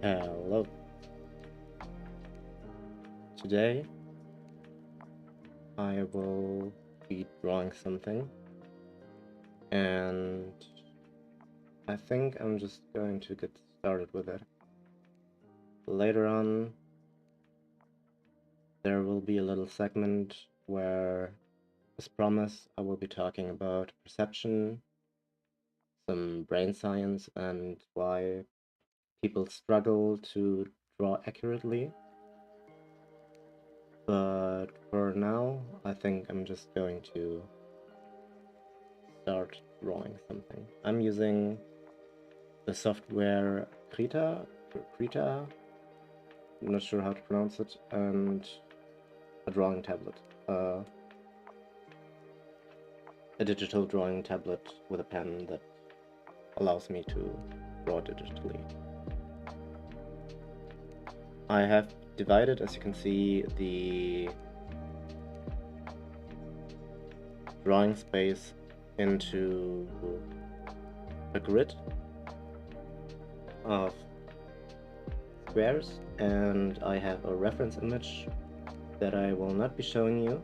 Hello. Today I will be drawing something, and I think I'm just going to get started with it. Later on, there will be a little segment where, as promised, I will be talking about perception, some brain science, and why people struggle to draw accurately. But for now, I think I'm just going to start drawing something. I'm using the software Krita, I'm not sure how to pronounce it, and a drawing tablet. A digital drawing tablet with a pen that allows me to draw digitally. I have divided, as you can see, the drawing space into a grid of squares, and I have a reference image that I will not be showing you.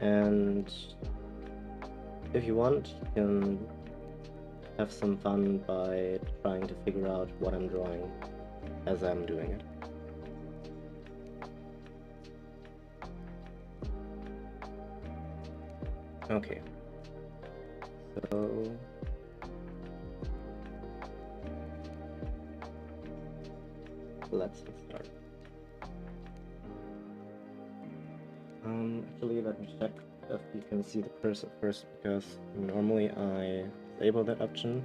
And if you want, you can have some fun by trying to figure out what I'm drawing as I'm doing it. Okay, so let's get started. Actually, let me check if you can see the cursor first, because normally I disable that option,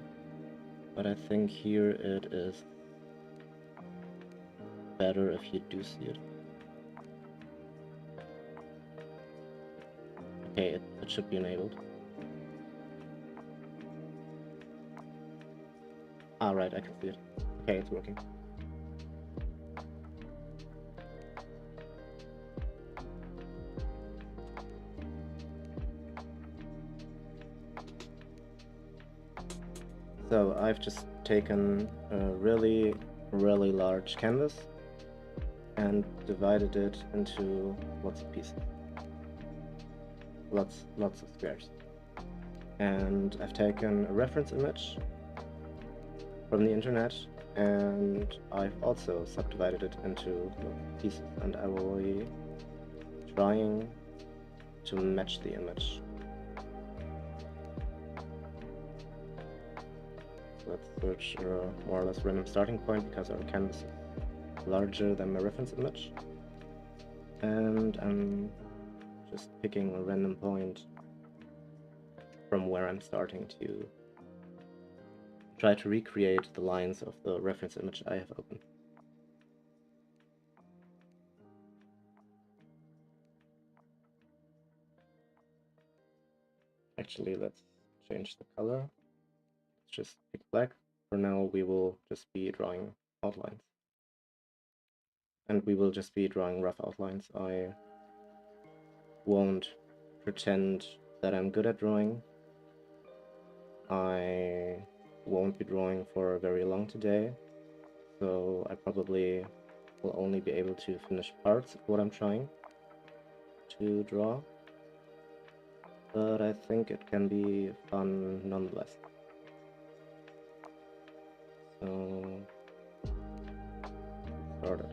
but I think here it is better if you do see it. Okay, it should be enabled. Ah, right, I can see it. Okay, it's working. So I've just taken a really large canvas and divided it into lots of pieces. Lots of squares. And I've taken a reference image from the internet, and I've also subdivided it into pieces, and I will be trying to match the image. Let's search a more or less random starting point, because our canvas is larger than my reference image. And I'm just picking a random point from where I'm starting to try to recreate the lines of the reference image I have open. Actually, let's change the color. Let's just pick black. For now, we will just be drawing outlines. And we will just be drawing rough outlines. I won't pretend that I'm good at drawing. I won't be drawing for very long today, so I probably will only be able to finish parts of what I'm trying to draw, but I think it can be fun nonetheless. So, started.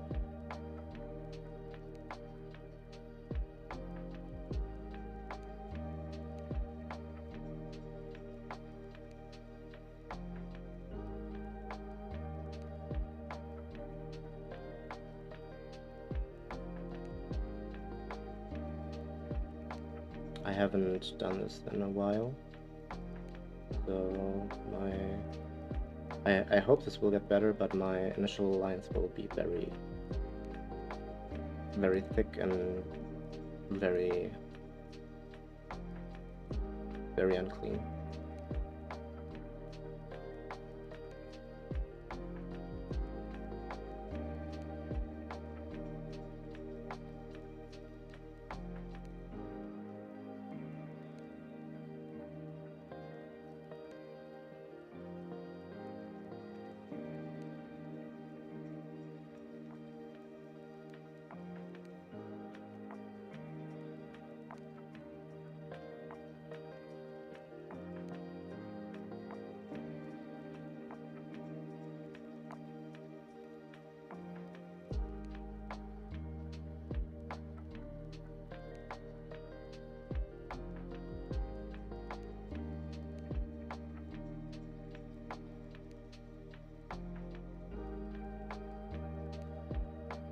I haven't done this in a while, so I hope this will get better, but my initial lines will be very thick and very unclean.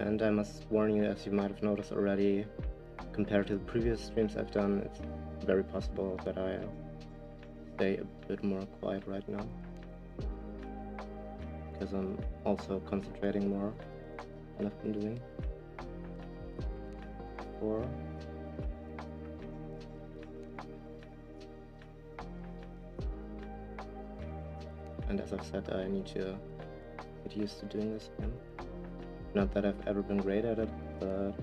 And I must warn you, as you might have noticed already, compared to the previous streams I've done, it's very possible that I stay a bit more quiet right now, because I'm also concentrating more than I've been doing before. And as I've said, I need to get used to doing this again. Not that I've ever been great at it, but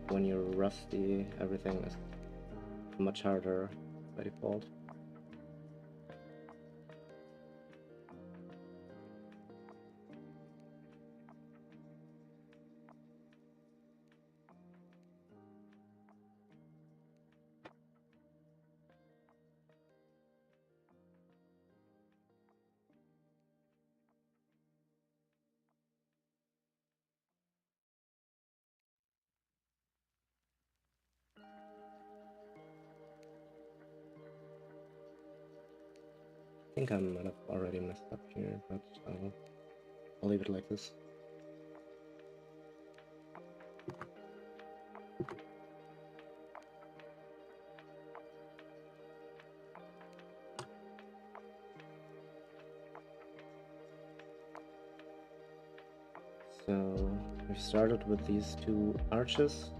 when you're rusty, everything is much harder by default. I think I might have already messed up here, but I'll leave it like this. So we started with these two arches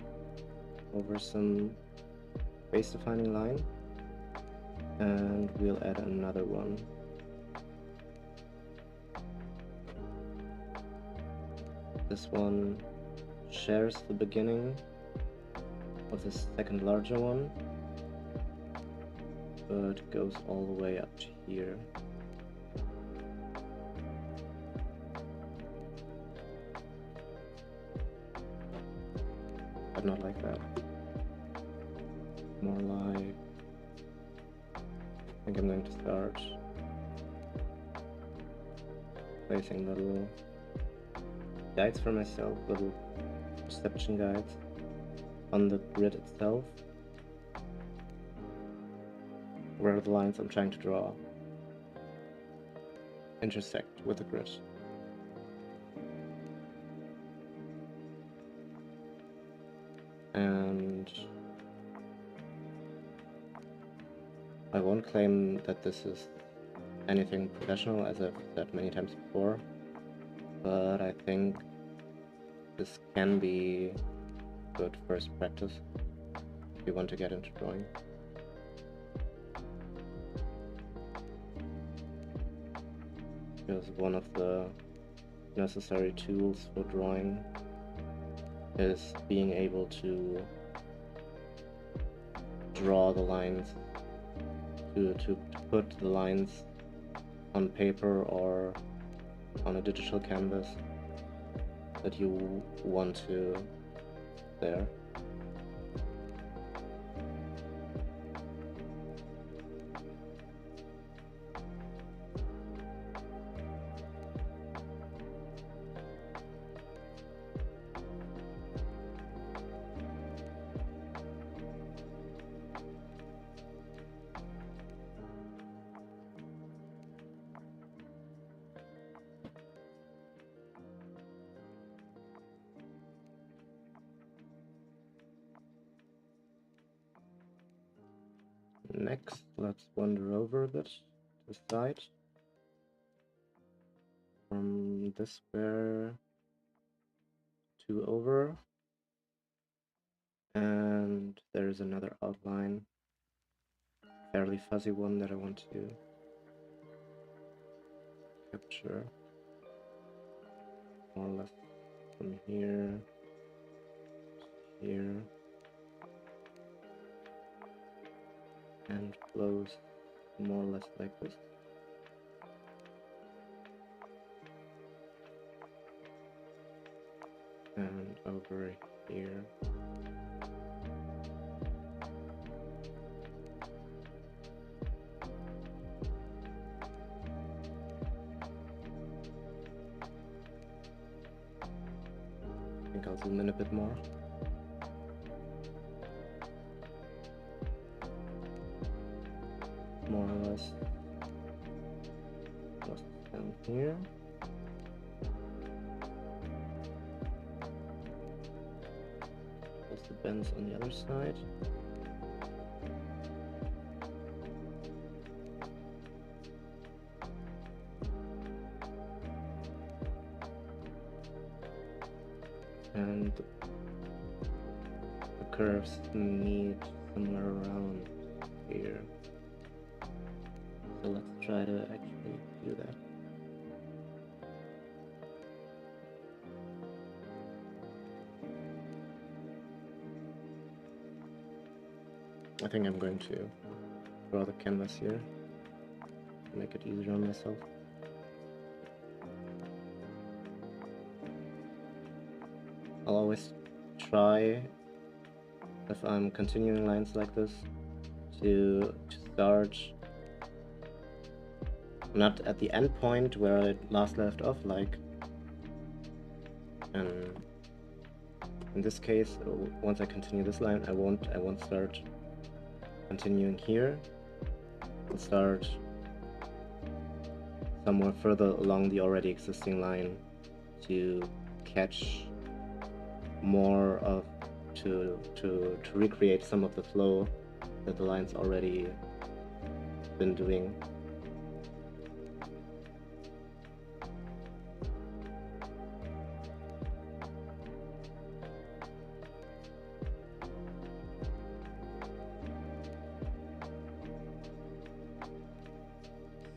over some base defining line, and we'll add another one. This one shares the beginning of the second larger one, but goes all the way up to here. But not like that. More like, I think I'm going to start placing little guides for myself, little perception guides on the grid itself, where the lines I'm trying to draw intersect with the grid. And I won't claim that this is anything professional, as I've said many times before, but I think this can be good first practice if you want to get into drawing. Because one of the necessary tools for drawing is being able to draw the lines, to put the lines on paper or on a digital canvas that you want to there. Next, let's wander over a bit to the side. From this square to over, and there is another outline, fairly fuzzy one that I want to capture more or less from here to here, and flows more or less like this. And over here. I think I'll zoom in a bit more. More or less just down here. also bends on the other side. And the curves meet somewhere around here. So let's try to actually do that. I think I'm going to draw the canvas here to make it easier on myself. I'll always try, if I'm continuing lines like this, to start not at the end point where I last left off, like in this case, once I continue this line, I won't start continuing here. I'll start somewhere further along the already existing line to catch more of to recreate some of the flow that the line's already been doing.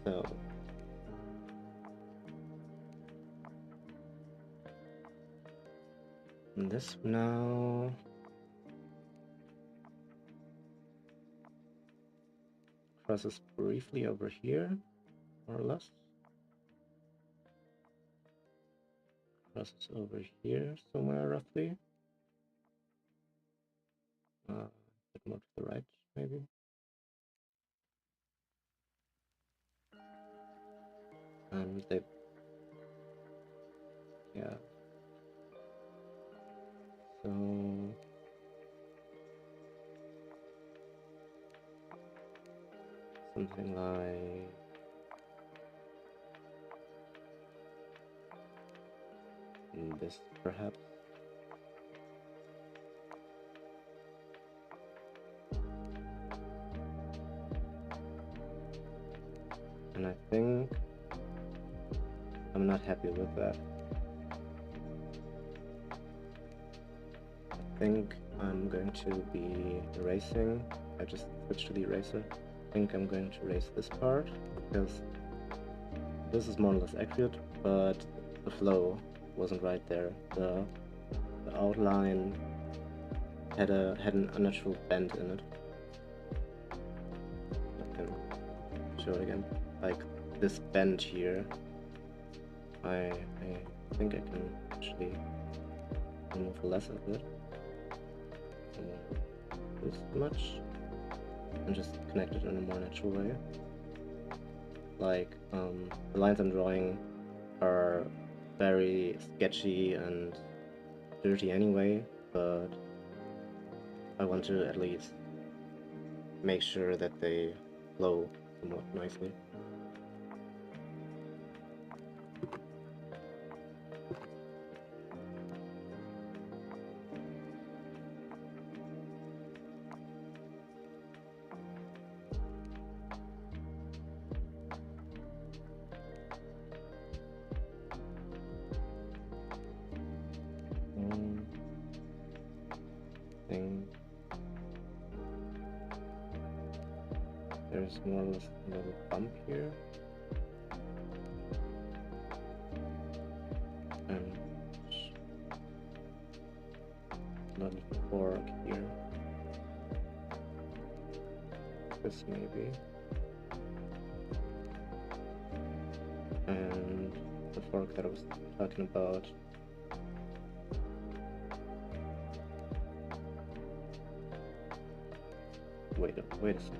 So this now crosses briefly over here, more or less. Crosses over here somewhere roughly. A bit more to the right, maybe. And they, yeah. So something like this, perhaps. And I think I'm not happy with that. I think I'm going to be erasing. I just switched to the eraser. I think I'm going to erase this part because this is more or less accurate, but the flow wasn't right there. The outline had an unnatural bend in it. I can show it again. Like this bend here. I think I can actually remove less of it. This much, and just connect it in a more natural way. Like the lines I'm drawing are very sketchy and dirty anyway, but I want to at least make sure that they flow somewhat nicely. There's more or less a little bump here, and a little fork here. This maybe, and the fork that I was talking about. Wait a second.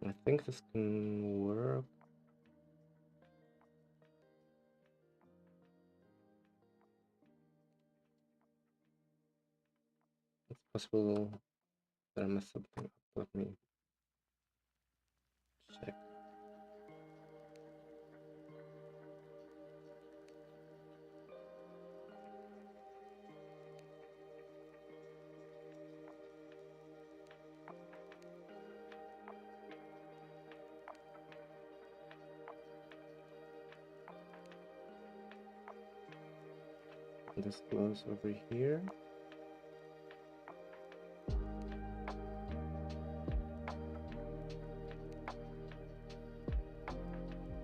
I think this can work. Possible that I messed something up. Let me check. This goes over here.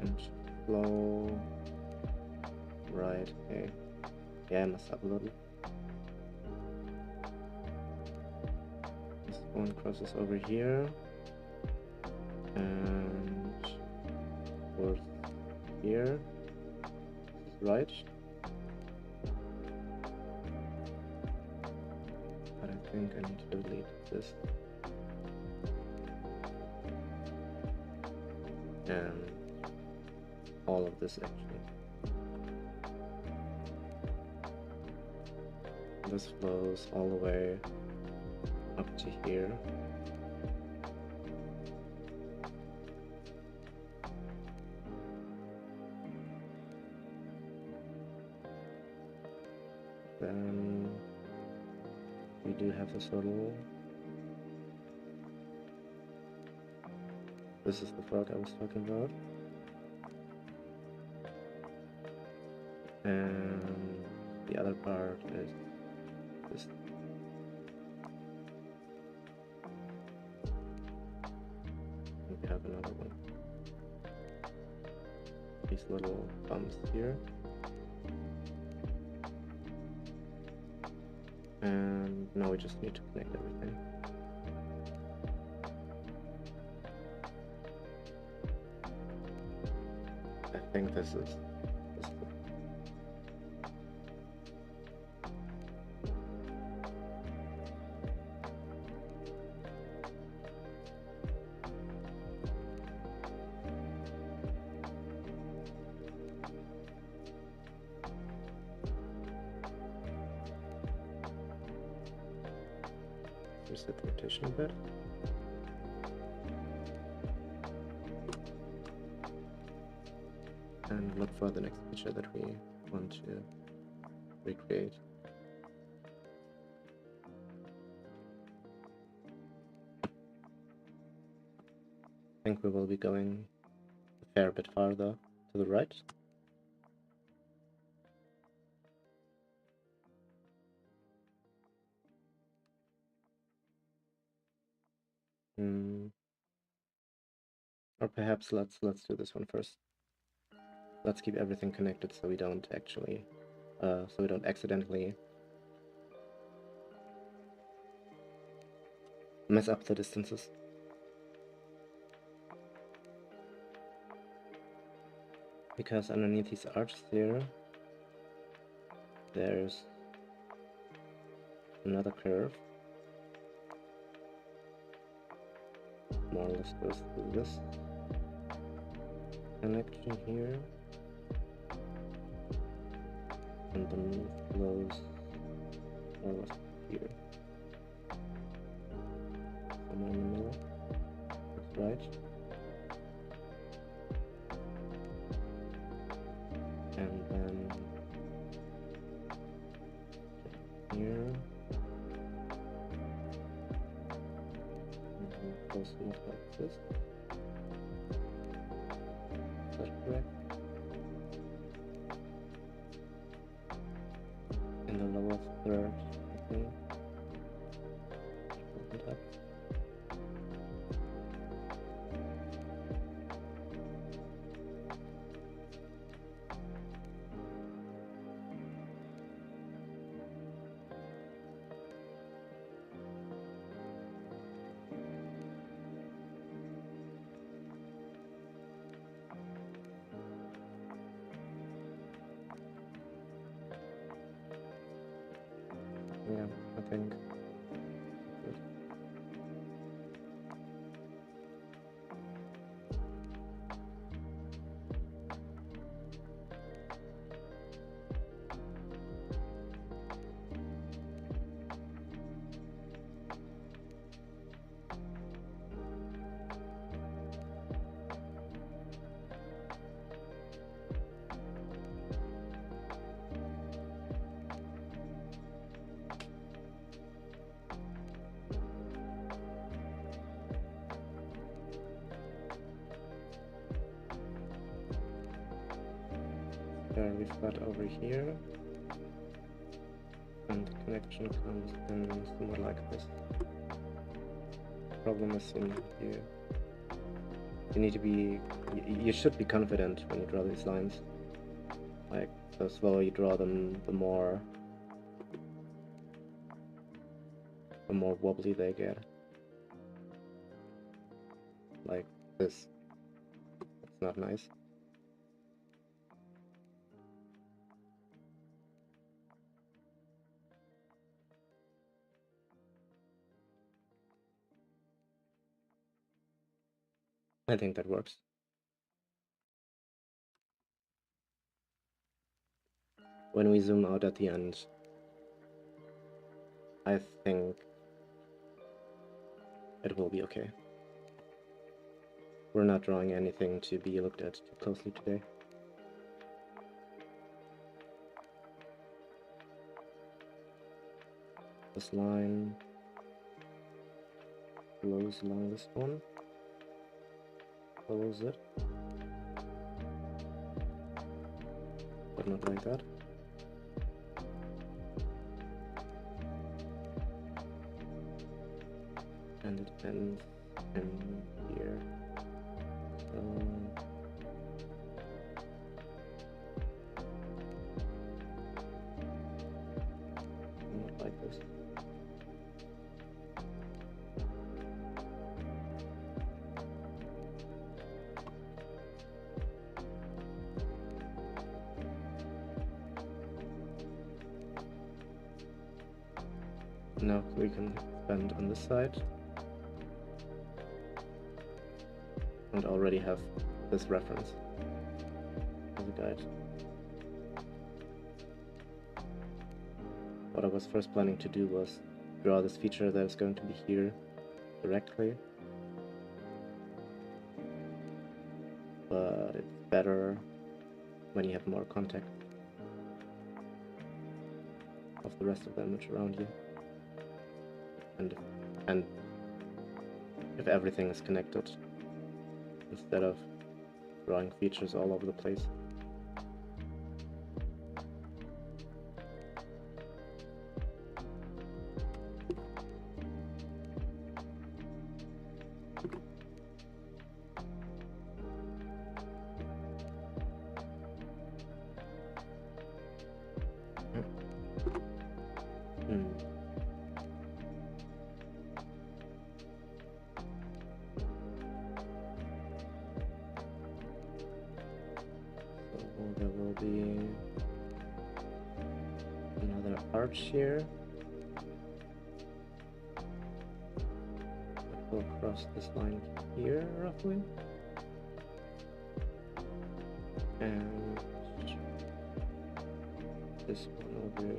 And flow right. Okay. Yeah, I messed up a little. This one crosses over here and towards here. Right. But I think I need to delete this. And all of this actually. This flows all the way up to here. Then we do have this little. This is the frog I was talking about. And the other part is this. And we have another one. These little bumps here. And now we just need to connect everything. I think this is reset the rotation a bit. And look for the next feature that we want to recreate. I think we will be going a fair bit farther to the right. Or perhaps let's do this one first. Let's keep everything connected so we don't actually, so we don't accidentally mess up the distances. Because underneath these arches here, there's another curve. More or less goes through this connection here. And then flows more or less here. Somewhere in the middle. That's right. And then here. And then close enough like this. Is that correct? In the lower third, I think. Open it up. Yeah, I think good. where we've got over here, and the connection comes in somewhat like this. The problem is you need to be, you should be confident when you draw these lines. Like, the slower you draw them, the more wobbly they get. Like this. It's not nice. I think that works. When we zoom out at the end, I think it will be okay. We're not drawing anything to be looked at too closely today. This line flows along this one, follows it, but not like that. And it ends in here. Not like this. Now we can bend on this side and already have this reference as a guide. What I was first planning to do was draw this feature that is going to be here directly, but it's better when you have more contact of the rest of the image around you, and if everything is connected, instead of drawing features all over the place. There will be another arch here that will cross this line here roughly, and this one over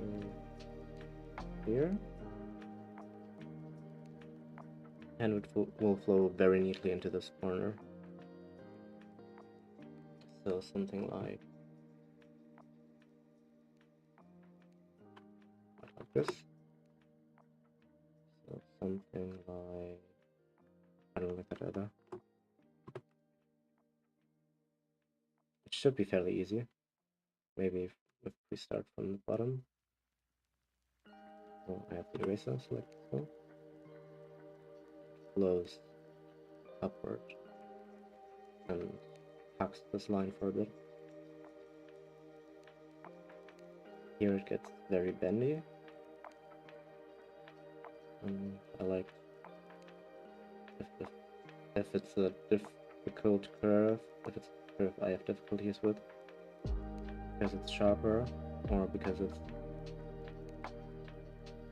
here, and it will flow very neatly into this corner. So something like this. So something like, I don't like that either. It should be fairly easy. Maybe if we start from the bottom. Oh, I have the eraser, select this one. Flows upward and hugs this line for a bit. Here it gets very bendy. I like if it's a difficult curve, if it's a curve I have difficulties with, because it's sharper or because it's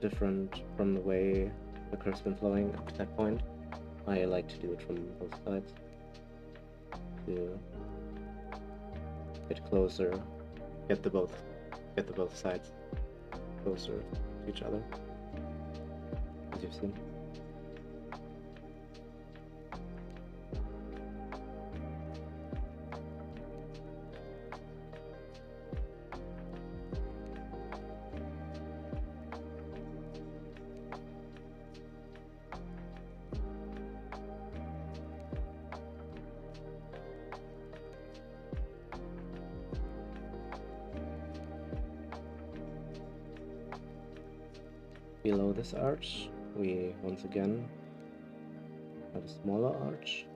different from the way the curve's been flowing up to that point, I like to do it from both sides to get closer, get the both sides closer to each other, as you've seen. below this arch, we once again have a smaller arch.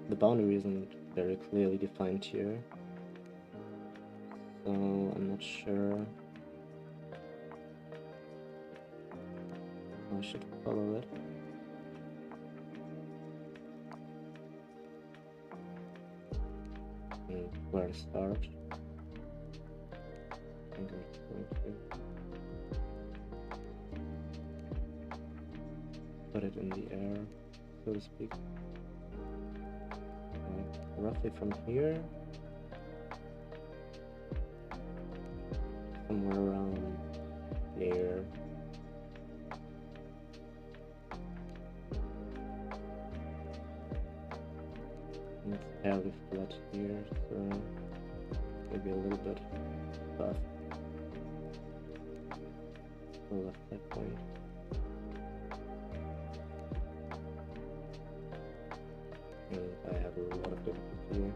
The boundary isn't very clearly defined here, so I'm not sure how I should follow it. And where to start? I think I'm just going to put it in the air, so to speak. Like roughly from here, somewhere around here. And it's fairly flat here, so maybe a little bit above the left side point. And I have a lot of difficulty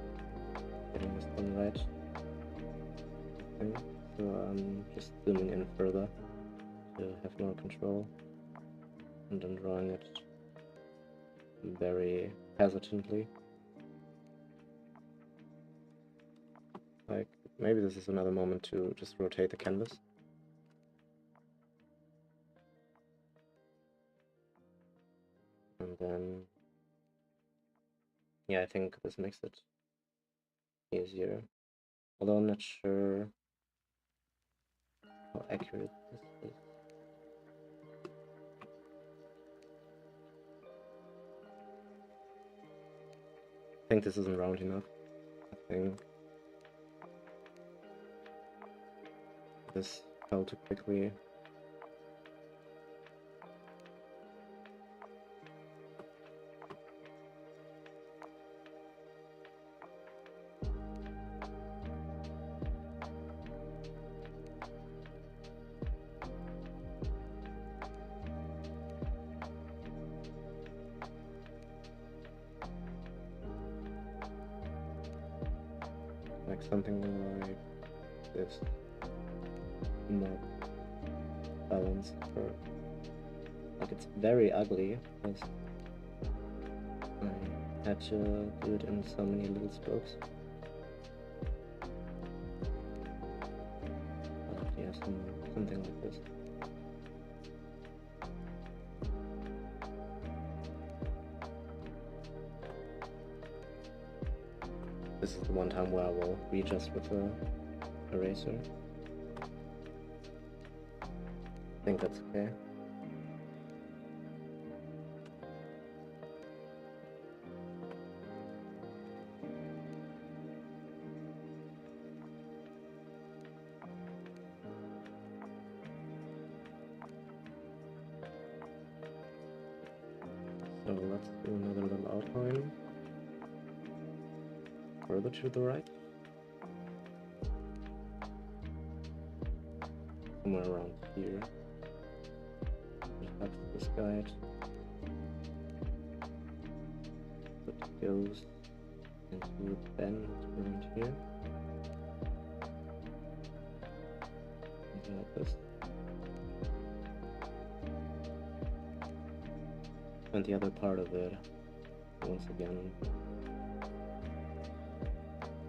getting this one right, I think. So I'm just zooming in further to have more control, and then drawing it very hesitantly. Like, maybe this is another moment to just rotate the canvas. And then, yeah, I think this makes it easier. Although I'm not sure how accurate this is. I think this isn't round enough. I think this fell too quickly. Like something like this, more balanced curve. Like, it's very ugly because I had to do it in so many little strokes. But yeah, something like this. This is the one time where I will readjust with the eraser. I think that's okay. So let's do another little outline. Further to the right. Somewhere around here. That's this guide. That goes into a bend around here. Something like this. And the other part of it, once again,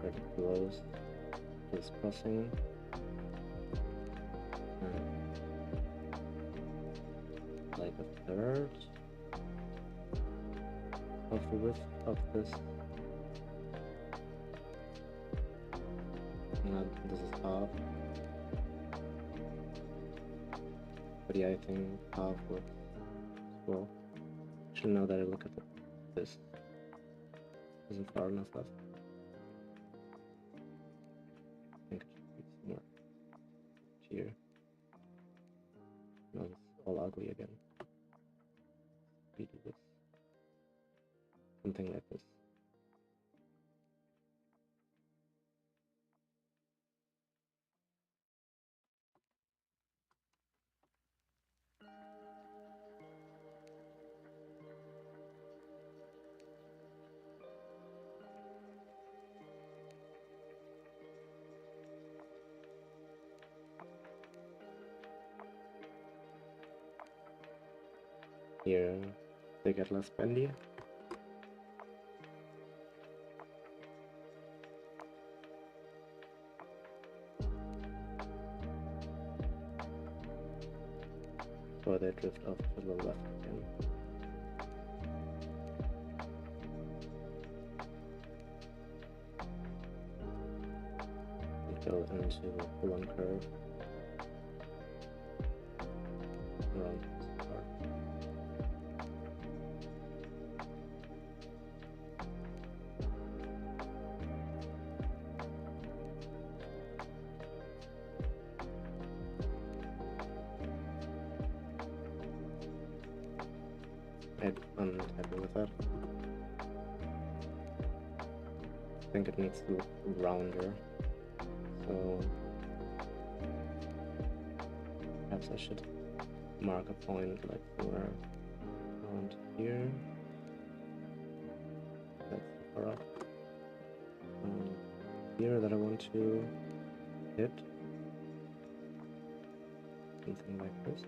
very close to this crossing. Like a third of the width of this. And this is half. But yeah, I think half works as well. Actually, now that I look at this isn't far enough left. I think it should be somewhere here. No, it's all ugly again. Redo this. Something like this. here they get less bendy. Or they drift off to the left again. And go into the full-on curve around this part. I'm happy with that. I think it needs to look rounder, so perhaps I should mark a point like somewhere around here. That's far up. Here that I want to hit. Something like this.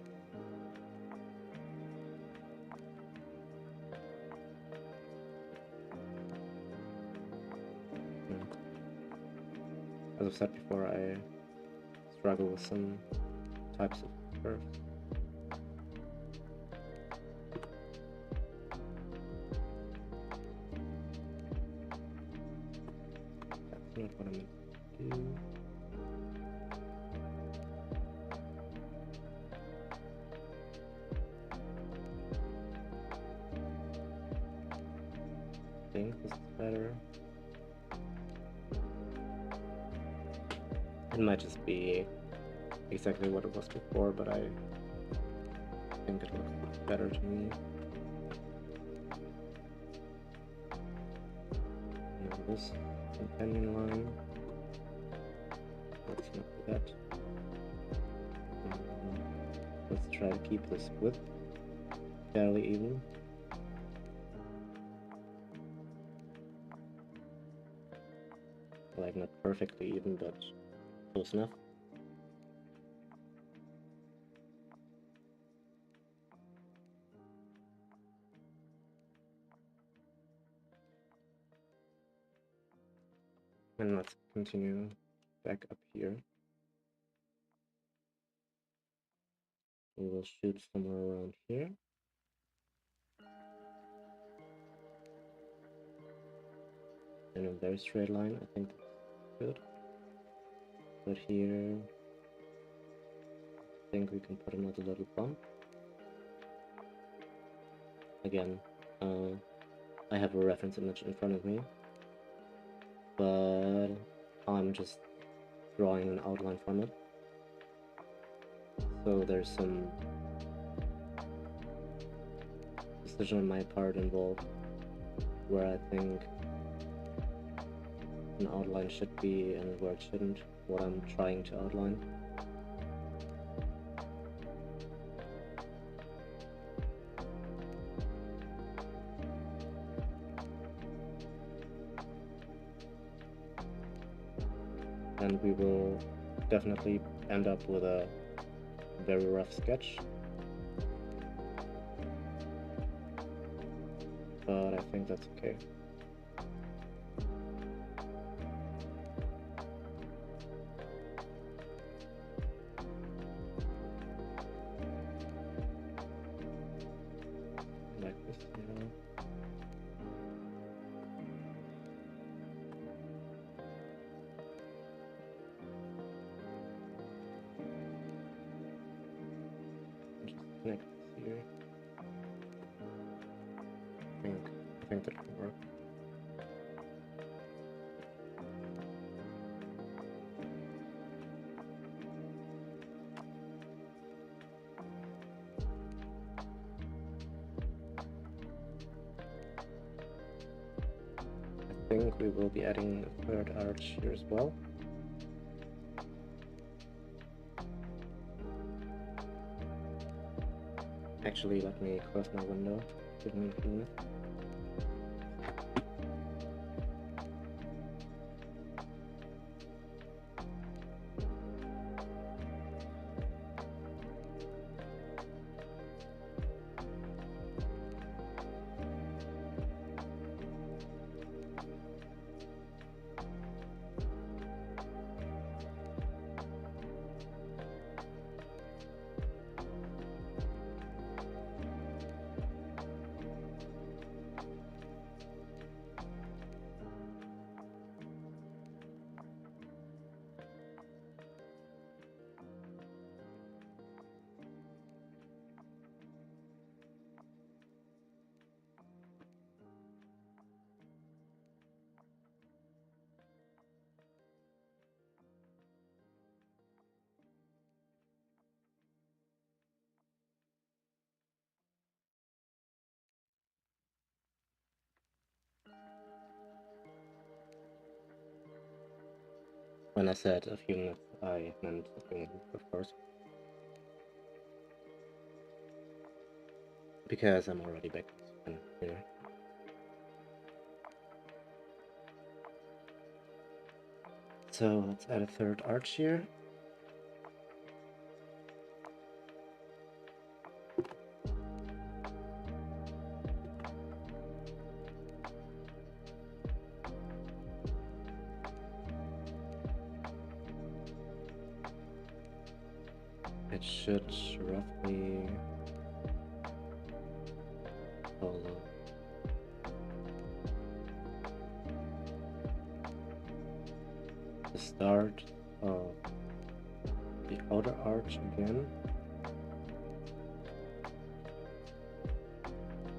As I've said before, I struggle with some types of curves. That's not what I meant to do. I think this is better. It might just be exactly what it was before, but I think it looks better to me. Now this companion line, let's not do that. Let's try to keep this width fairly even. Like not perfectly even, but close enough. And let's continue back up here. We will shoot somewhere around here. In a very straight line, I think that's good. But here, I think we can put another little bump. Again, I have a reference image in front of me, but I'm just drawing an outline from it. So there's some decision on my part involved where I think an outline should be and where it shouldn't, what I'm trying to outline. And we will definitely end up with a very rough sketch. But I think that's okay. Like this, you know. Just connect this here. I think that can work. I think we will be adding a third arch here as well. Actually, let me close my window. Give me a few minutes. When I said a few minutes, I meant a few minutes, of course. Because I'm already back here. So let's add a third arch here. It should roughly follow the start of the outer arch again,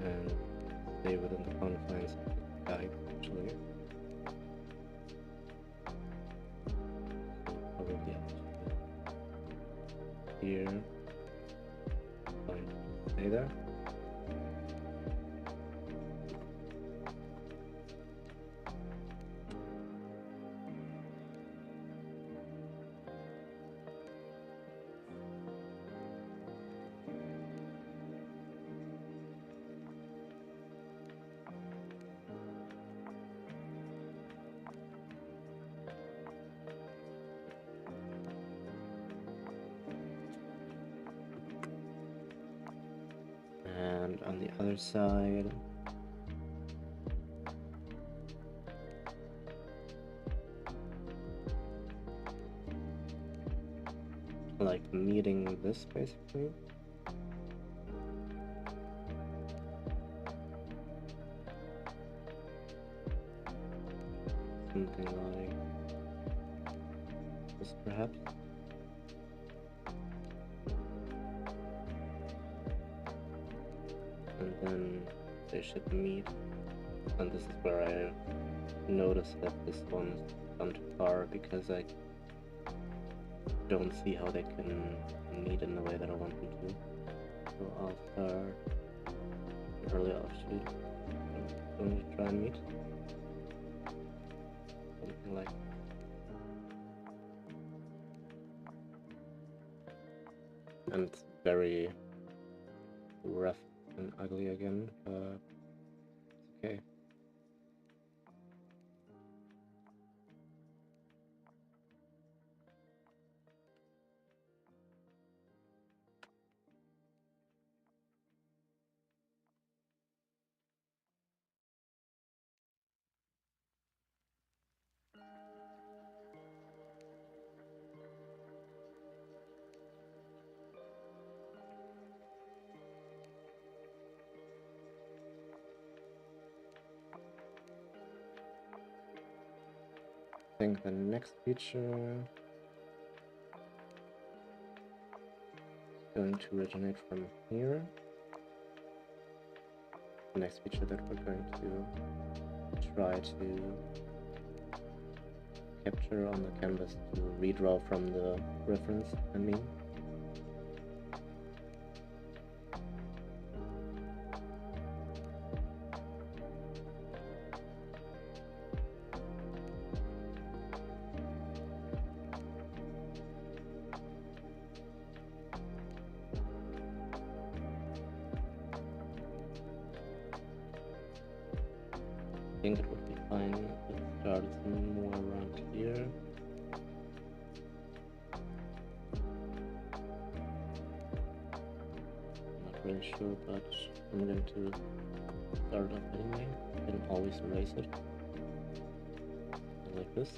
and stay within the confines of the guide actually. So probably here, fine, stay there. And on the other side, like meeting this basically. Something like this perhaps. And then they should meet, and this is where I noticed that this one's gone too far because I don't see how they can meet in the way that I want them to. So I'll start early offshoot. Going to try and meet. Something like and it's very rough and ugly again, but it's okay. I think the next feature is going to originate from here. The next feature that we're going to try to capture on the canvas to redraw from the reference, I mean. I think it would be fine if it started somewhere around here. Not really sure, but I'm going to start off anyway. I can always erase it. Like this.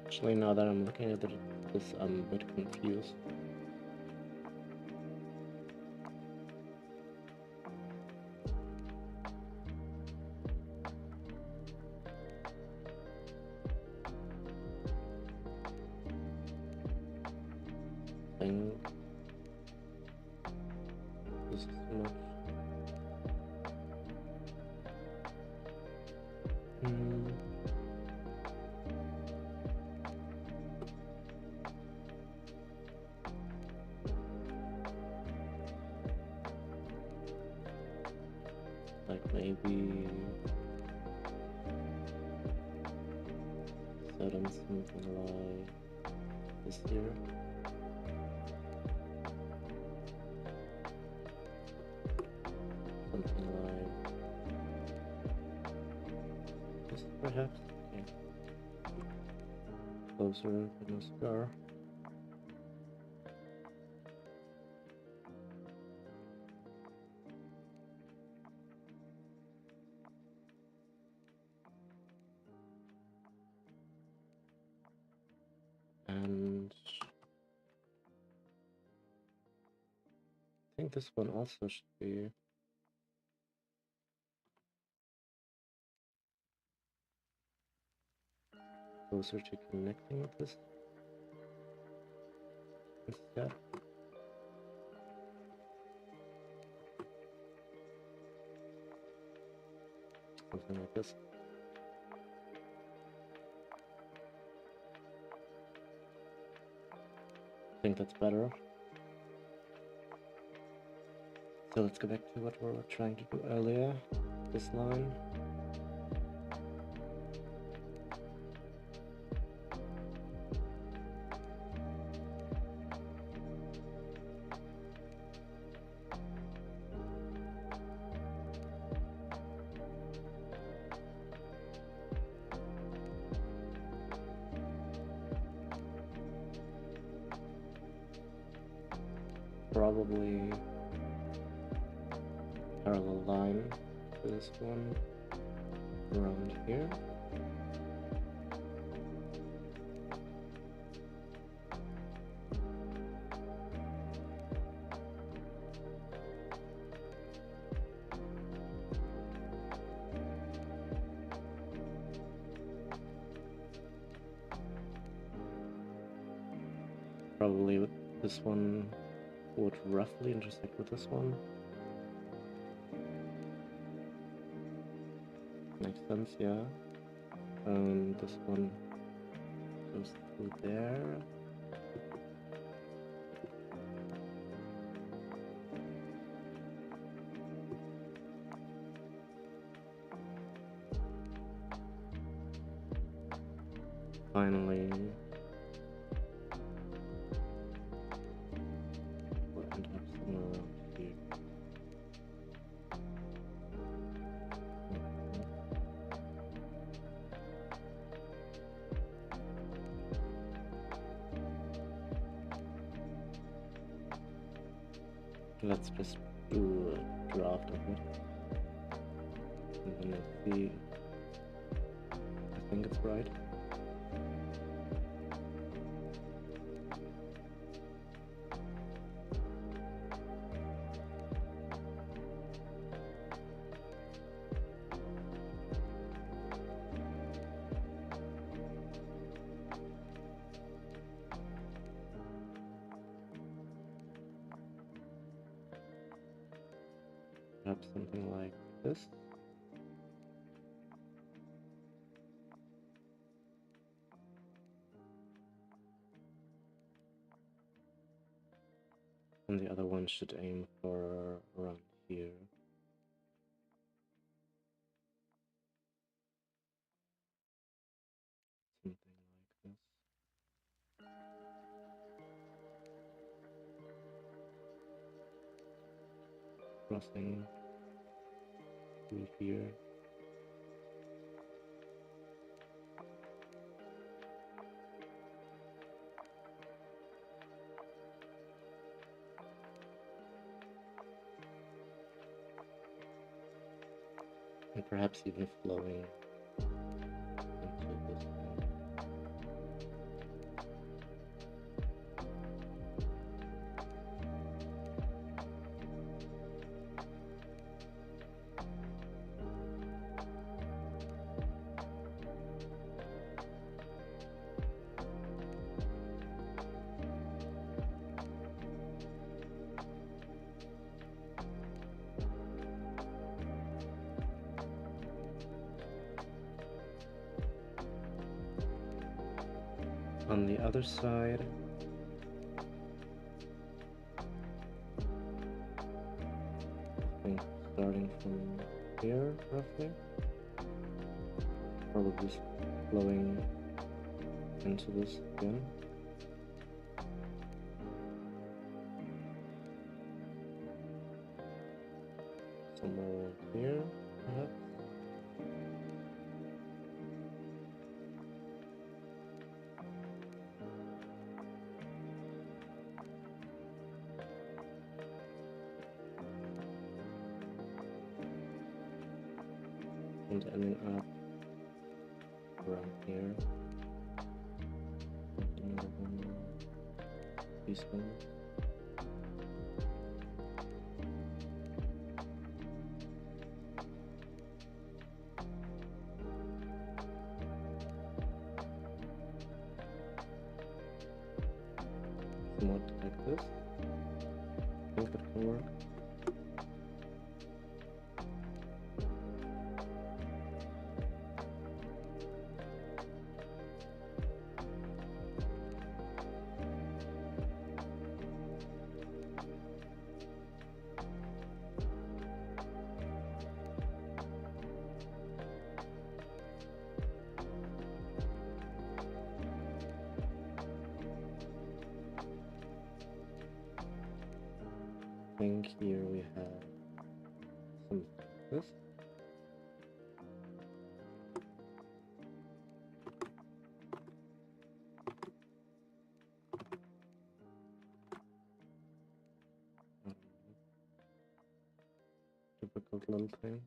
Actually, now that I'm looking at this, I'm a bit confused. I think this is not. So then something like this here. Something like this, perhaps. Okay. Closer to the scar. And I think this one also should be closer to connecting with this instead. Something like this. I think that's better. So let's go back to what we were trying to do earlier. This line. Probably parallel line to this one around here. Probably with this one would roughly intersect with this one. Makes sense, yeah. This one goes through there. Finally, we'll end up somewhere around here. Let's just do a draft of it, and then we'll see. I think it's right. Perhaps something like this. And the other one should aim for around here. Something like this. Crossing through here. And perhaps even flowing into this one. On the other side, I think starting from here roughly, probably flowing into this again. Somewhere here, perhaps. And ending up around here. Another one. These ones. Somewhat like this. I think that can work. I think here we have some of this. Difficult little thing.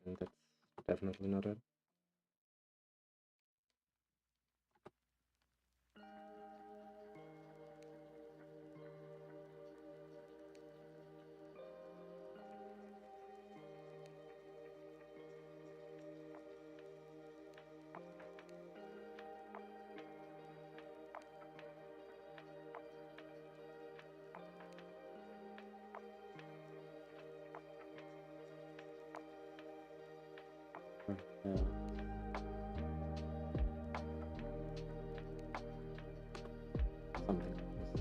And that's definitely not it. Yeah. Something like this.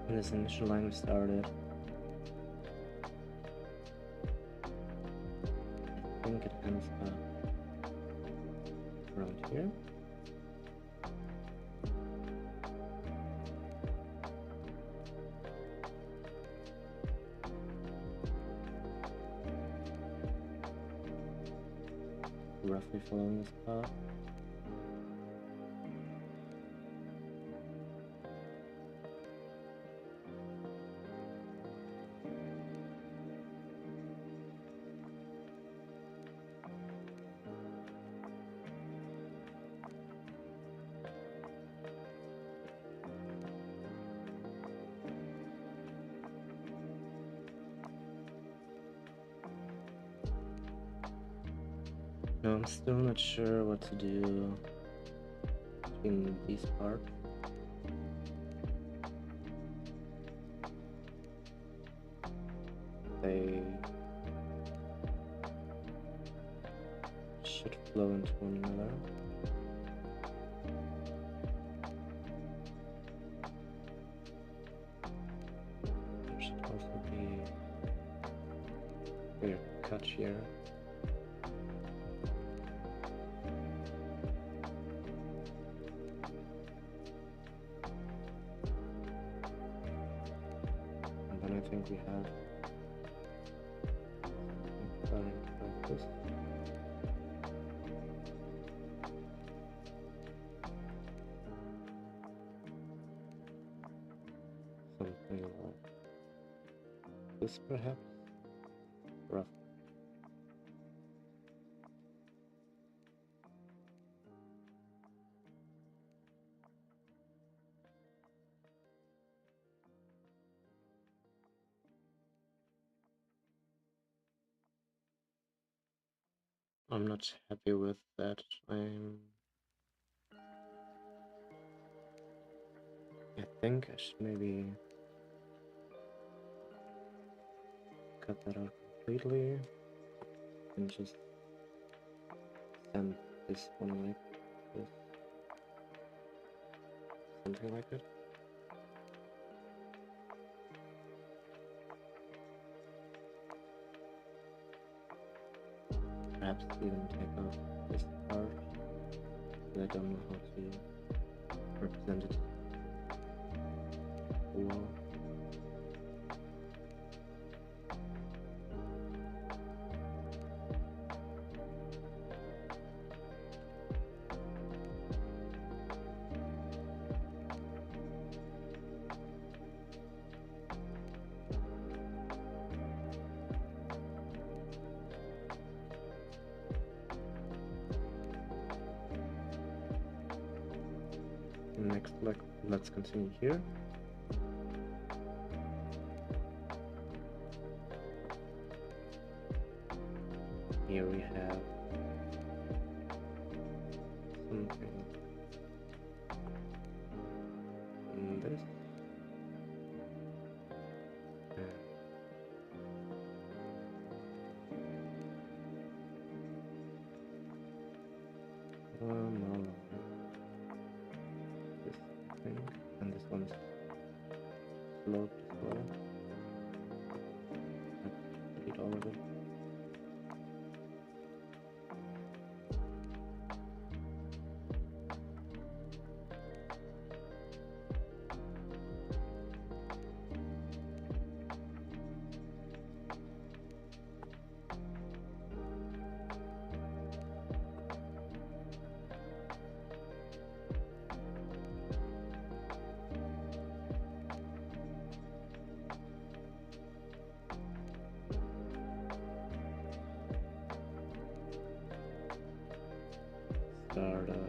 When this initial line started, I think it ends up around here. Roughly following this path. No, I'm still not sure what to do between these parts. They should flow into one another. There should also be a clear cut here. And then I think we have something like this. Something like this, perhaps? Rough. I'm not happy with that. I think I should maybe cut that out completely and just send this one like this, something like it. Perhaps even take out this part, but I don't know how to represent it well. Next, let's continue here. Here we have something in this. More this thing, and this one's sloped as well. Let's delete all of it. Start right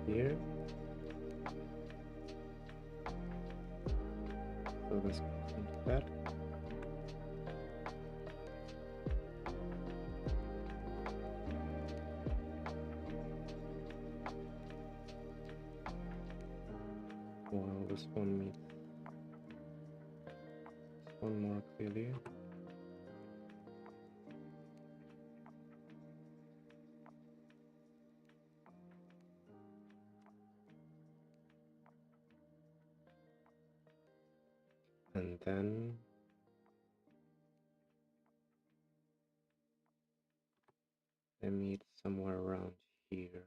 here. So this goes into that. While this one meets this one more clearly. And then they meet somewhere around here.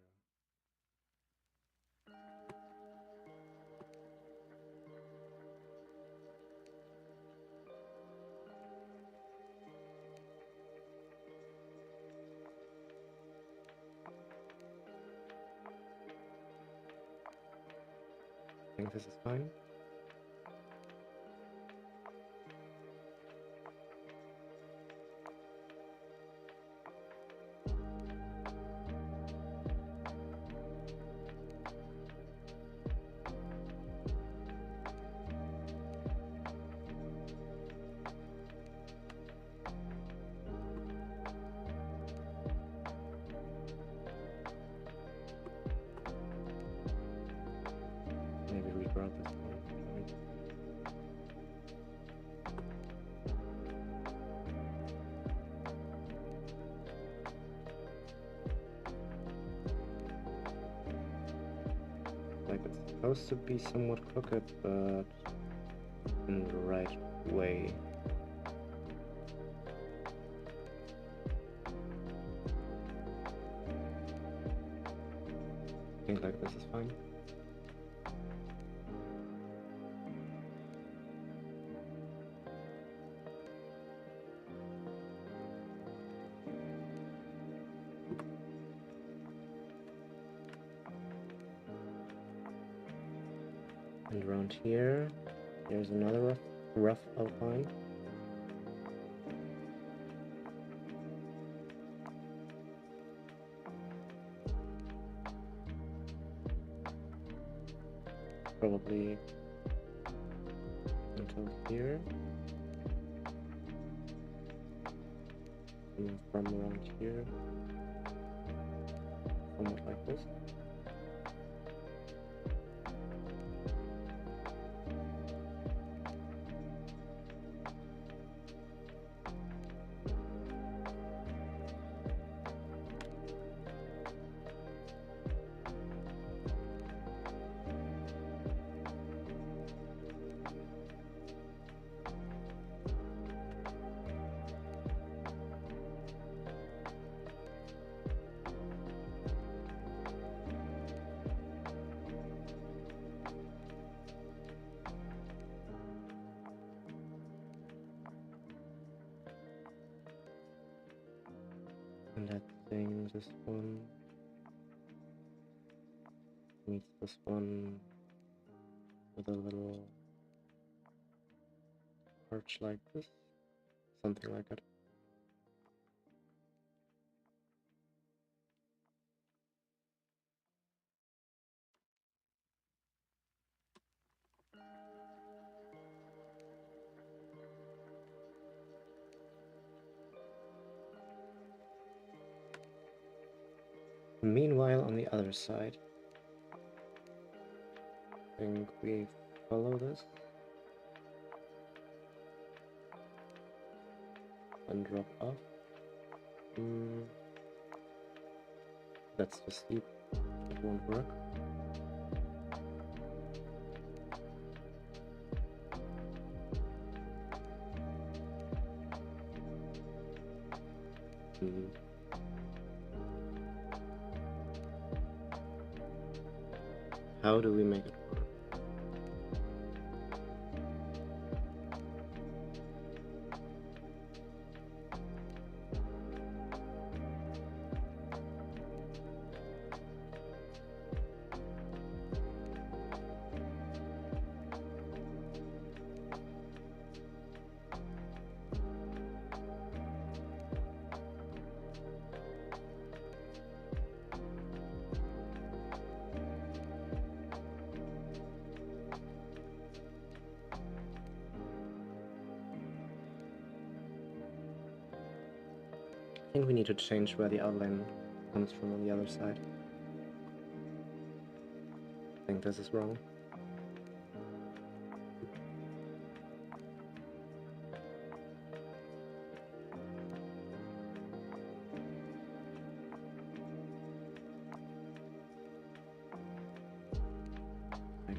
I think this is fine. Maybe reground this one. Like it's supposed to be somewhat crooked, but in the right way. I think like this is fine. And around here, there's another rough outline. Probably until here. And from around here, somewhat like this. And I think this one meets this one with a little arch like this, something like it. Meanwhile, on the other side, I think we follow this and drop off. That's too steep. It won't work. How do we make it work? I think we need to change where the outline comes from on the other side. I think this is wrong.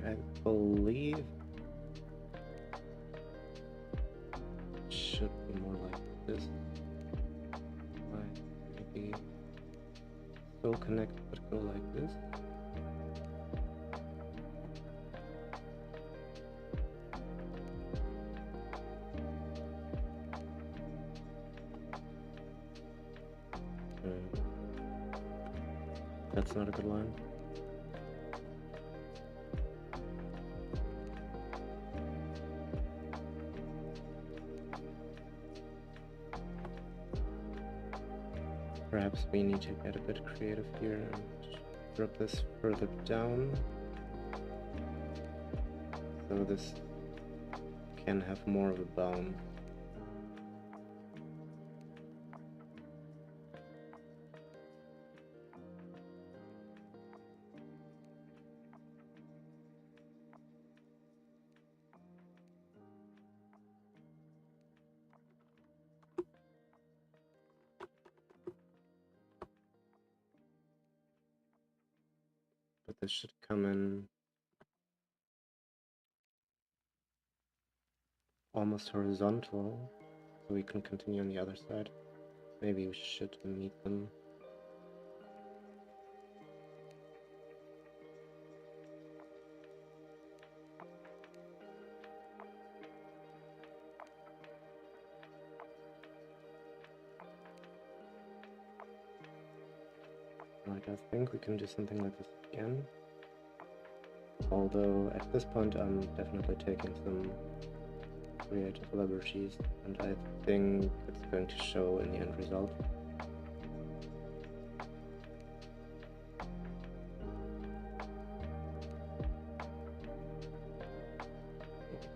I believe it should be more like this. Maybe still connect but go like this. That's not a good line. Perhaps we need to get a bit creative here and drop this further down, so this can have more of a bound. But this should come in almost horizontal, so we can continue on the other side. Maybe we should meet them. Like, I think we can do something like this again. Although at this point I'm definitely taking some creative liberties, and I think it's going to show in the end result.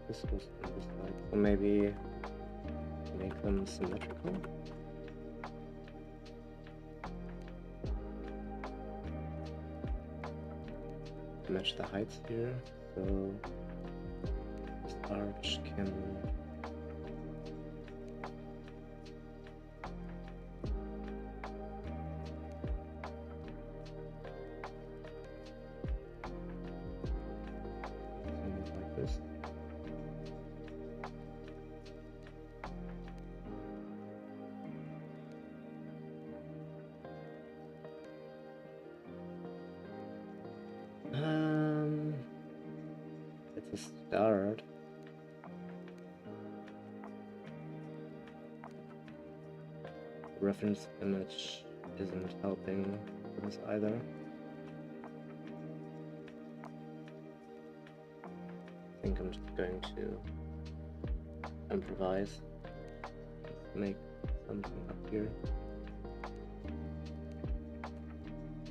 This goes on this side, so maybe make them symmetrical. Match the heights here, so this arch can something like this. It's a start. Reference image isn't helping with this either. I think I'm just going to improvise, make something up here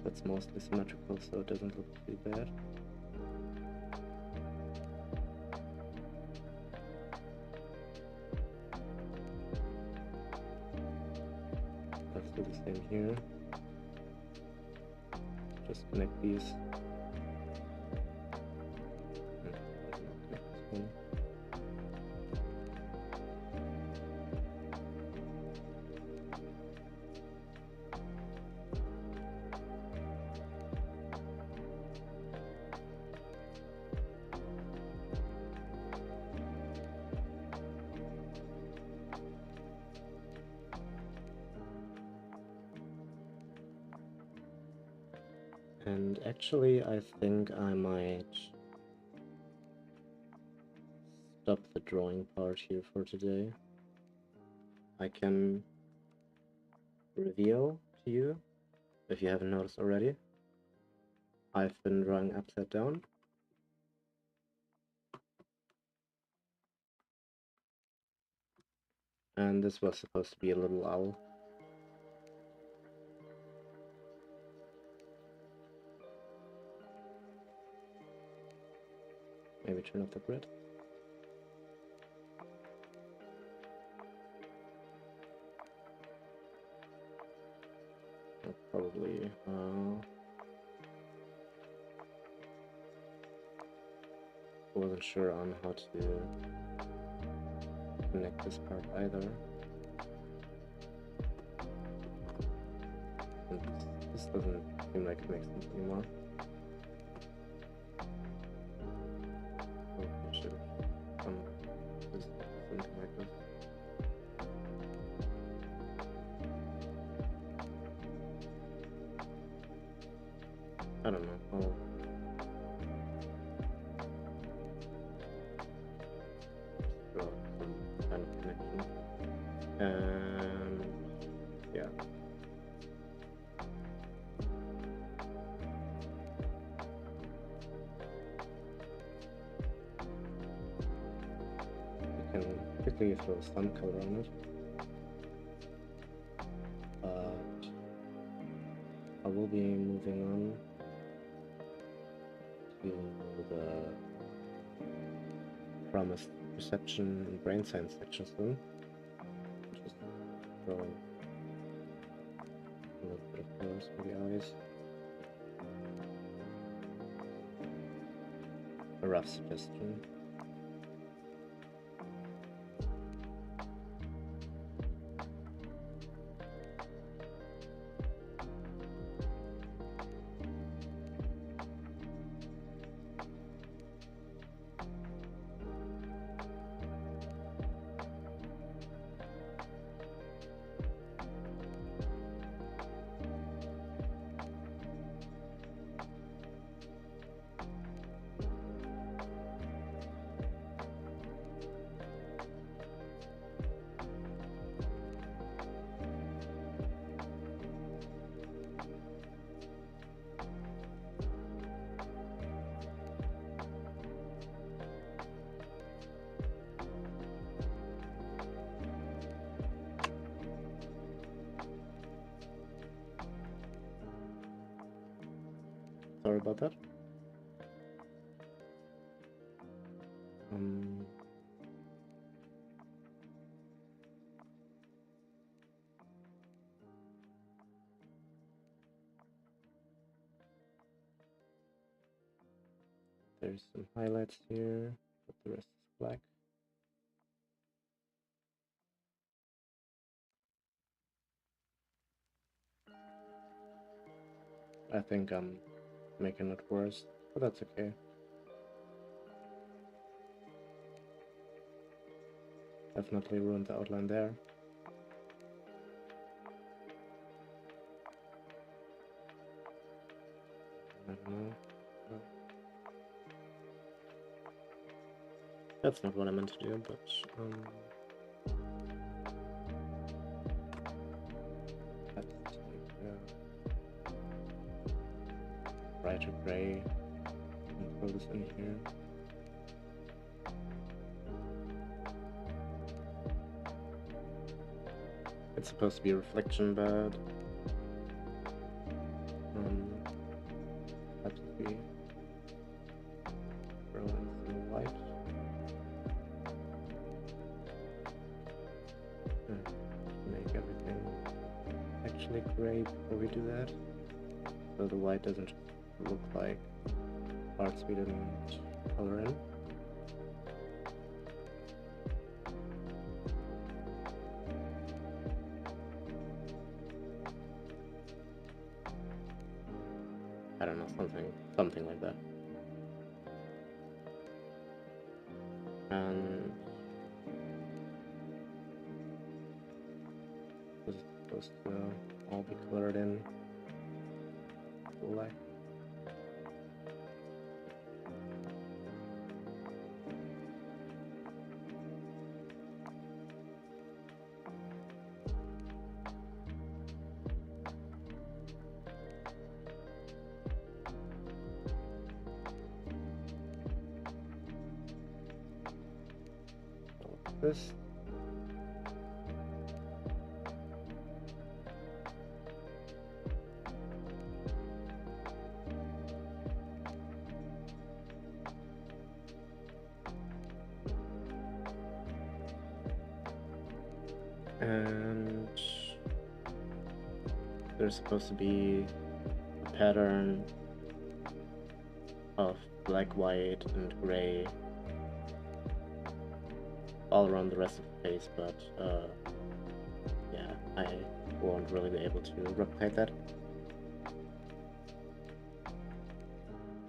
that's mostly symmetrical so it doesn't look too bad. Let's do the same here. Just connect these. And actually, I think I might stop the drawing part here for today. I can reveal to you, if you haven't noticed already, I've been drawing upside down. And this was supposed to be a little owl. Maybe turn off the grid. Probably wasn't sure on how to connect this part either. And this doesn't seem like it makes sense anymore. I should do something like this. I don't know. I'll draw some kind of connection. And yeah. You can quickly throw some color on it. But I will be moving on to the promised perception and brain science section soon. Just drawing a little bit of colors for the eyes. A rough suggestion. Sorry about that. There's some highlights here, but the rest is black. I think I'm making it worse, but that's okay. Definitely ruined the outline there. I don't know. That's not what I meant to do, but let's take brighter gray and throw this in here. It's supposed to be a reflection, but perhaps if we throw in some white. Make everything actually gray before we do that, so the white doesn't look like parts we didn't color in. I don't know, something like that. And this is supposed to all be colored in black. This. And there's supposed to be a pattern of black, white, and gray all around the rest of the face, but yeah, I won't really be able to replicate that.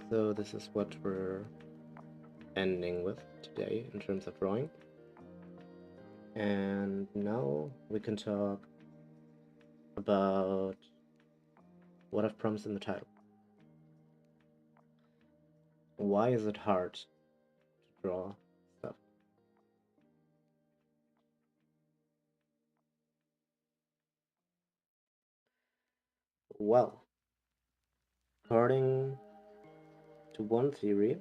So this is what we're ending with today in terms of drawing. And now we can talk about what I've promised in the title. Why is it hard to draw stuff? Well, according to one theory,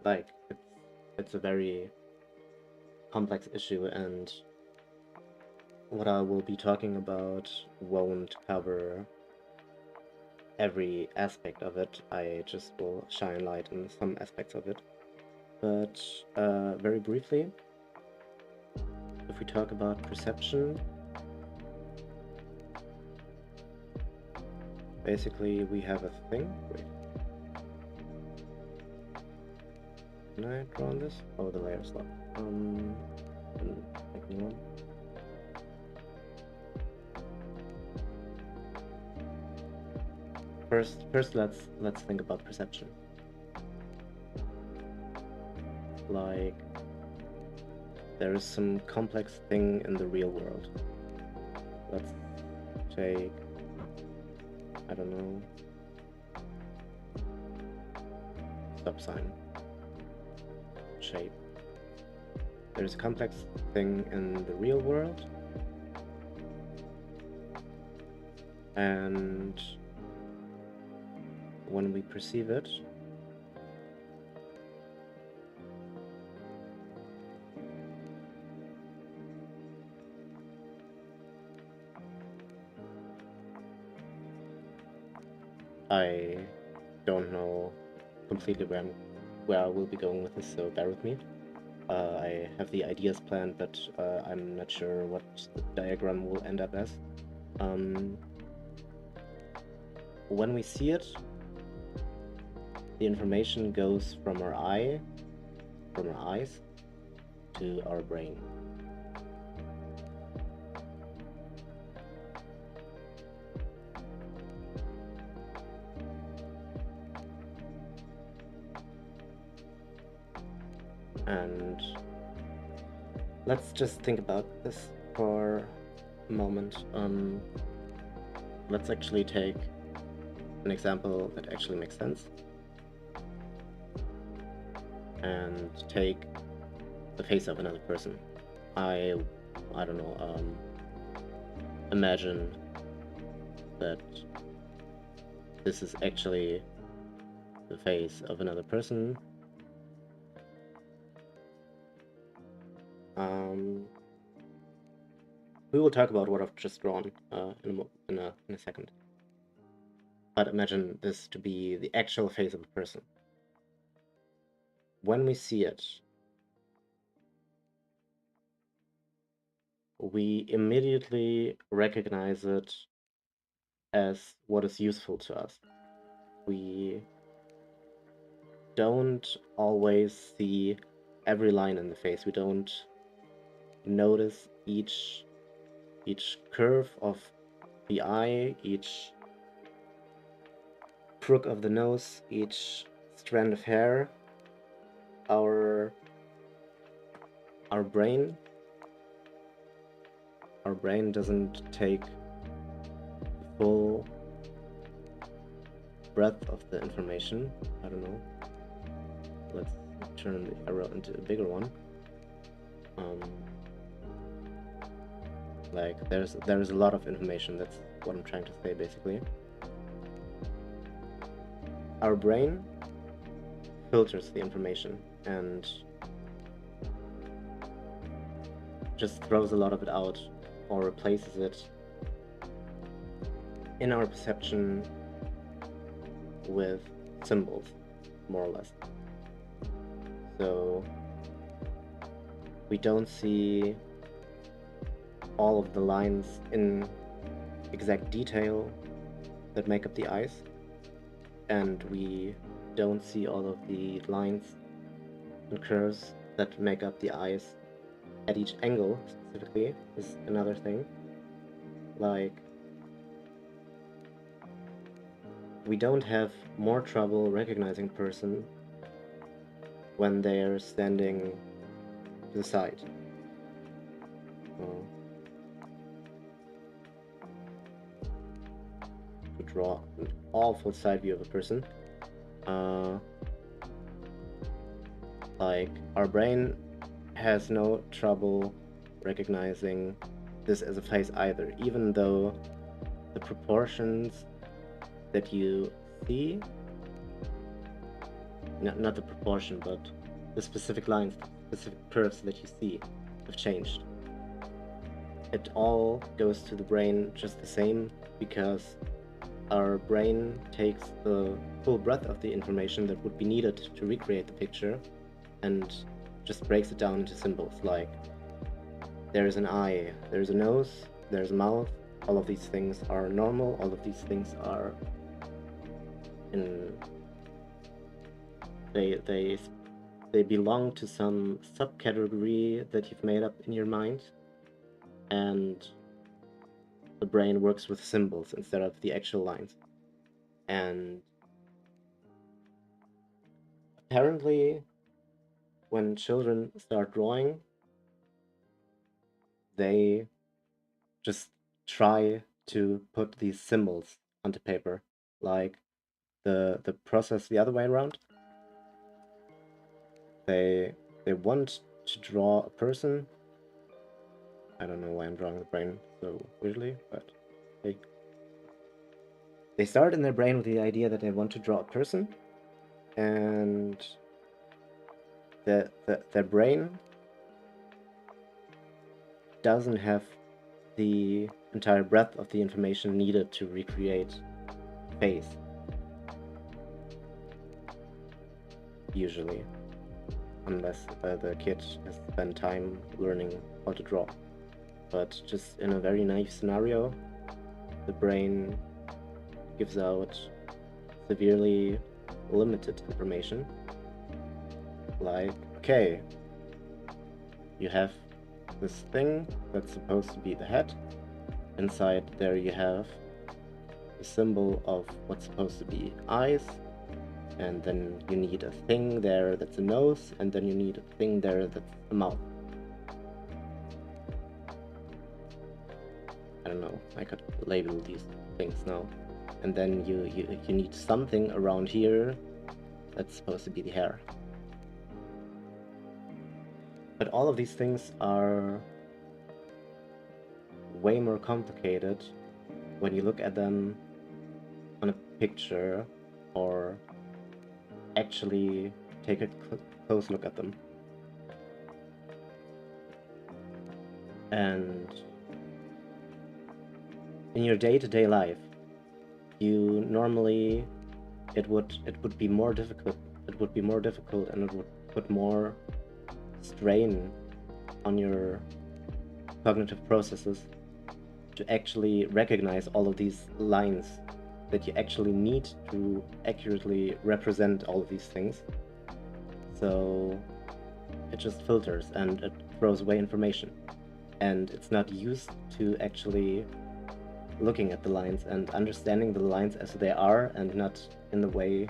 like it's a very complex issue, and what I will be talking about won't cover every aspect of it. I just will shine light on some aspects of it. But very briefly, if we talk about perception, basically we have a thing. Wait. Can I draw on this? Oh, the layer's locked. Make new one. First, let's think about perception. Like, there is some complex thing in the real world. Let's take, I don't know, stop sign. Shape. There's a complex thing in the real world, and when we perceive it, I don't know completely where I will be going with this, so bear with me. I have the ideas planned, but I'm not sure what the diagram will end up as. When we see it, the information goes from our eyes to our brain. And let's just think about this for a moment. Let's actually take an example that actually makes sense, and take the face of another person. I don't know, imagine that this is actually the face of another person. We will talk about what I've just drawn in a second. But imagine this to be the actual face of a person. When we see it, we immediately recognize it as what is useful to us. We don't always see every line in the face. We don't notice each curve of the eye, each crook of the nose, each strand of hair. Our brain doesn't take the full breadth of the information. I don't know. Let's turn the arrow into a bigger one. Like there's a lot of information. That's what I'm trying to say, basically. Our brain filters the information and just throws a lot of it out or replaces it in our perception with symbols, more or less. So we don't see all of the lines in exact detail that make up the eyes, and we don't see all of the lines and curves that make up the eyes at each angle specifically is another thing. Like, we don't have more trouble recognizing a person when they're standing to the side. To draw an awful side view of a person. Like, our brain has no trouble recognizing this as a face either, even though the proportions that you see, not the proportion, but the specific lines, the specific curves that you see have changed. It all goes to the brain just the same, because our brain takes the full breadth of the information that would be needed to recreate the picture and just breaks it down into symbols. Like, there's an eye, there's a nose, there's a mouth. All of these things are normal. All of these things are they belong to some subcategory that you've made up in your mind, and the brain works with symbols instead of the actual lines. And apparently, when children start drawing, they just try to put these symbols onto paper, like the process the other way around. They want to draw a person. I don't know why I'm drawing the brain so weirdly, but they start in their brain with the idea that they want to draw a person, and their brain doesn't have the entire breadth of the information needed to recreate face, usually, unless the kid has spent time learning how to draw. But just in a very naive scenario, the brain gives out severely limited information. Like, okay, you have this thing that's supposed to be the head. Inside there you have a symbol of what's supposed to be eyes, and then you need a thing there that's a nose, and then you need a thing there that's a mouth. I don't know, I could label these things now. And then you need something around here that's supposed to be the hair. But all of these things are way more complicated when you look at them on a picture or actually take a close look at them. And in your day-to-day life, you normally it would be more difficult. It would be more difficult, and it would put more strain on your cognitive processes to actually recognize all of these lines that you actually need to accurately represent all of these things. So it just filters and it throws away information, and it's not used to actually looking at the lines and understanding the lines as they are, and not in the way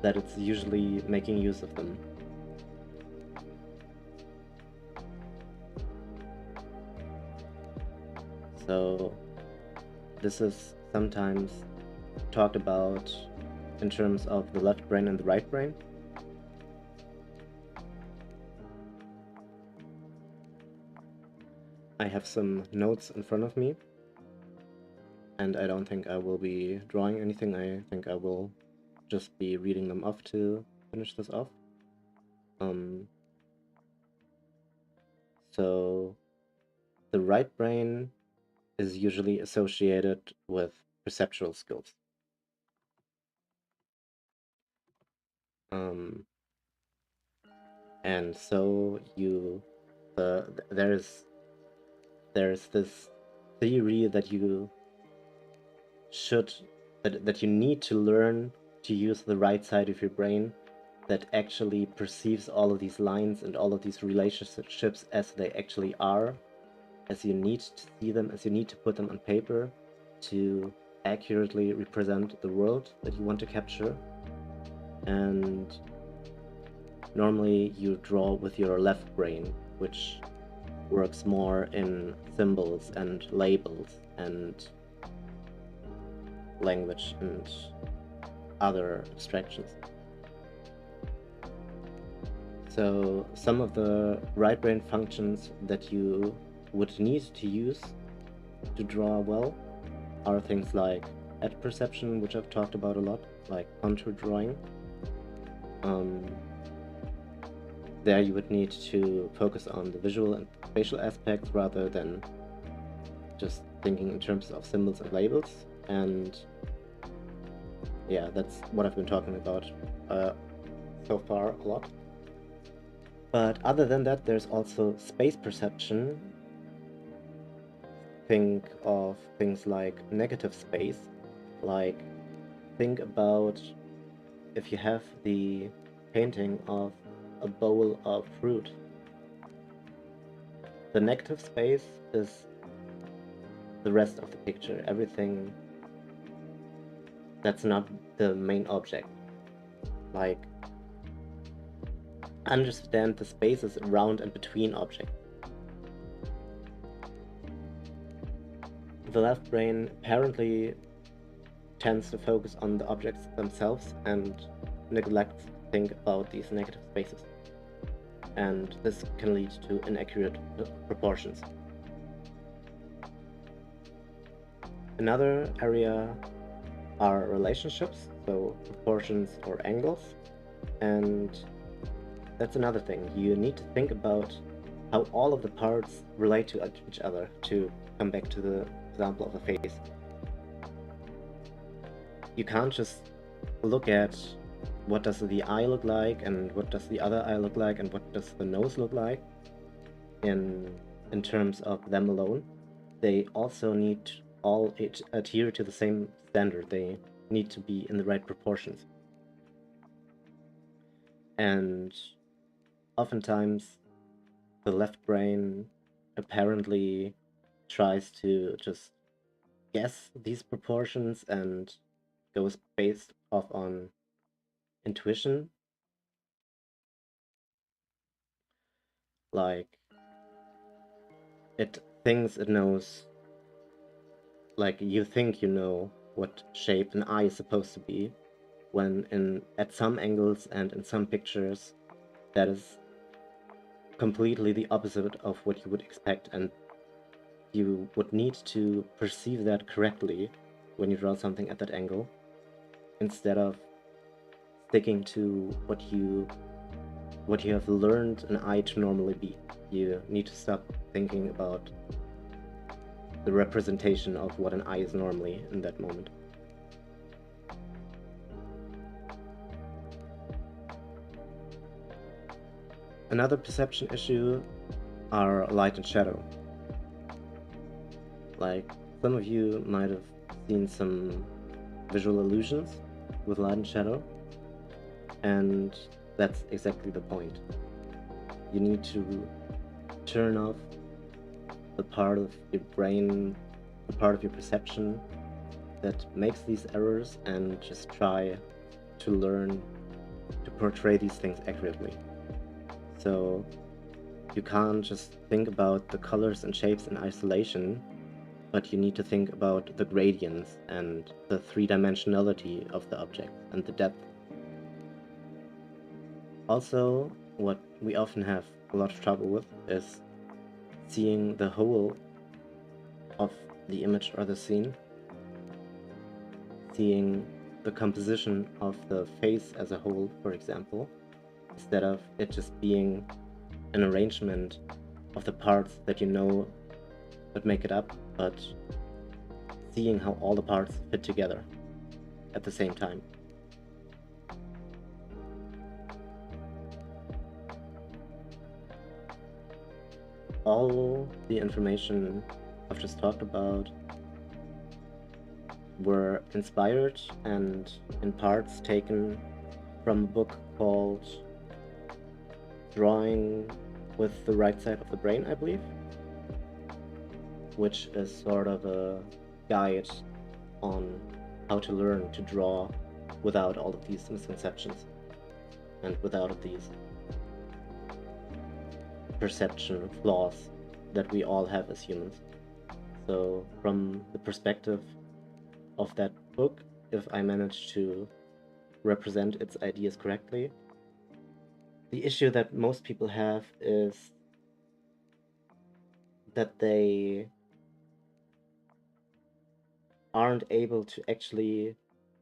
that it's usually making use of them. So this is sometimes talked about in terms of the left brain and the right brain. I have some notes in front of me, and I don't think I will be drawing anything. I think I will just be reading them off to finish this off. So the right brain is usually associated with perceptual skills. And so there's this theory that you that you need to learn to use the right side of your brain that actually perceives all of these lines and all of these relationships as they actually are, as you need to see them, as you need to put them on paper to accurately represent the world that you want to capture. And normally you draw with your left brain, which works more in symbols and labels and language and other abstractions. So some of the right brain functions that you would need to use to draw well are things like edge perception, which I've talked about a lot, like contour drawing. There you would need to focus on the visual and spatial aspects rather than just thinking in terms of symbols and labels. And yeah, that's what I've been talking about so far a lot. But other than that, there's also space perception. Think of things like negative space. Like, think about if you have the painting of a bowl of fruit. The negative space is the rest of the picture, everything that's not the main object. Like, understand the spaces around and between objects. The left brain apparently tends to focus on the objects themselves and neglects to think about these negative spaces. And this can lead to inaccurate proportions. Another area are relationships, so proportions or angles. And that's another thing. You need to think about how all of the parts relate to each other, to come back to the example of a face. You can't just look at what does the eye look like and what does the other eye look like and what does the nose look like in terms of them alone. They also need to all adhere to the same standard. They need to be in the right proportions. And oftentimes the left brain apparently tries to just guess these proportions and goes based off on intuition. Like, it thinks it knows, like you think you know what shape an eye is supposed to be, when at some angles and in some pictures that is completely the opposite of what you would expect, and you would need to perceive that correctly when you draw something at that angle, instead of sticking to what you have learned an eye to normally be. You need to stop thinking about the representation of what an eye is normally in that moment. Another perception issue are light and shadow. Like, some of you might have seen some visual illusions with light and shadow, and that's exactly the point. You need to turn off the part of your brain, the part of your perception that makes these errors, and just try to learn to portray these things accurately. So you can't just think about the colors and shapes in isolation, but you need to think about the gradients and the three-dimensionality of the object and the depth. Also, what we often have a lot of trouble with is seeing the whole of the image or the scene, seeing the composition of the face as a whole, for example, instead of it just being an arrangement of the parts that you know that make it up, but seeing how all the parts fit together at the same time. All the information I've just talked about were inspired and in parts taken from a book called Drawing with the Right Side of the Brain, I believe, which is sort of a guide on how to learn to draw without all of these misconceptions and without these perception flaws that we all have as humans. So from the perspective of that book, if I manage to represent its ideas correctly, the issue that most people have is that they aren't able to actually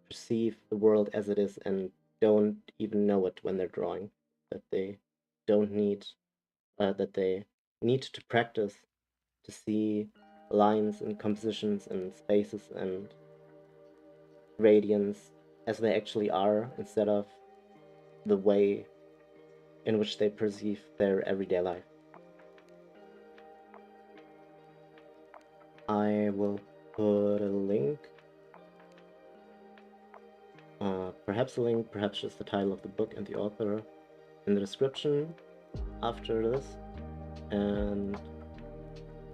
perceive the world as it is and don't even know it when they're drawing. That they don't need, that they need to practice to see lines and compositions and spaces and gradients as they actually are, instead of the way in which they perceive their everyday life. I will put a link, perhaps a link, perhaps just the title of the book and the author in the description after this, and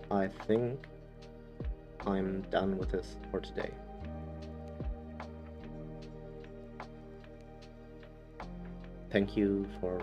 I think I'm done with this for today. Thank you for